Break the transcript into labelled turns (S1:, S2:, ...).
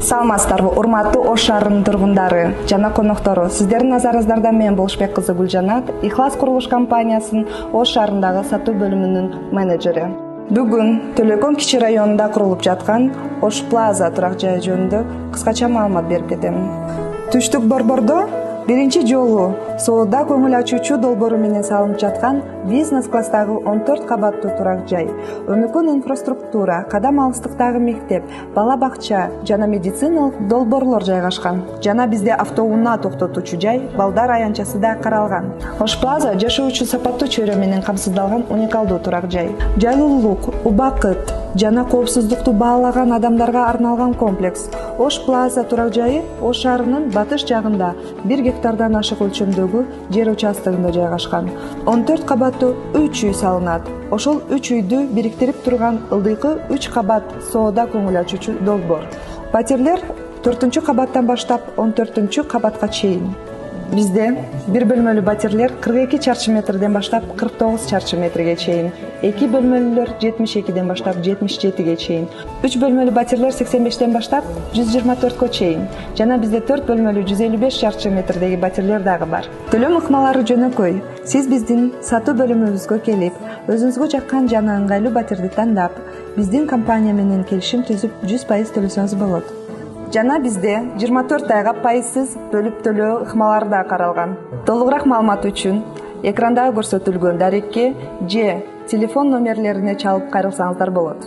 S1: Саламатсыздарбы, урматтуу Ош шаарынын тургундары жана коноктору. Сиздердин назарыңыздарда мен Болушбек кызы Гүлжанат, Ихлас курулуш компаниясынын Ош шаарындагы сатуу бөлүмүнүн менеджери. Бүгүн Төлөкөн кичи районунда курулуп жаткан Ош Плаза турак жайы жөнүндө кыскача маалымат берип кетем. Түштүк Борбордо биринчи жолу соода көңүл ачуучу долбоору менен салынып жаткан бизнес класстагы 14 кабаттуу турак жай, өнүккөн инфраструктура, кадам алыстыктагы мектеп, бала бакча жана медициналык долбоорлор жайгашкан. Жана бизде автоунаа токтотуучу жай, балдар аянтчасы да каралган. Ош Плаза жашоо үчүн сапаттуу чөйрө менен камсыздалган уникалдуу турак жай. Жайлуулук, убакыт жана коопсуздукту баалаган адамдарга арналган комплекс. Ош Плаза турак жайы Ош шаарынын батыш жагында 1 гектардан ашык өлчөмдөгү жер участогунда жайгашкан. 14 кабаттуу 3 үй салынат. Ошол 3 үйдү бириктирип турган ылдыйкы 3 кабат соода көңүл ачуучу долбоор. Патерлер 4-кабаттан баштап 14-кабатка чейин. Бизде 1 бөлмөлүү патерлер 42 чарчы метрден баштап 49 чарчы метрге чейин, 2 бөлмөлүүлөр 72ден баштап 77ге чейин, 3 бөлмөлүү патерлер 85ден баштап 124кө чейин, жана бизде 4 бөлмөлүү 155 чарчы метрдеги патерлер дагы бар. Төлөм ыкмалары жөнөкөй. Сиз биздин сатуу бөлүмүбүзгө келип, өзүңүзгө жаккан жана ыңгайлуу патерди тандап, биздин компания менен келишим түзүп 100% төлөсөңүз болот. Жана бизде 24 айга пайызсыз бөлүп төлөө ыкмалары да каралган. Толугураак маалымат үчүн экранда көрсөтүлгөн дарекке же телефон номерлерине чалып кайрылсаңыздар болот.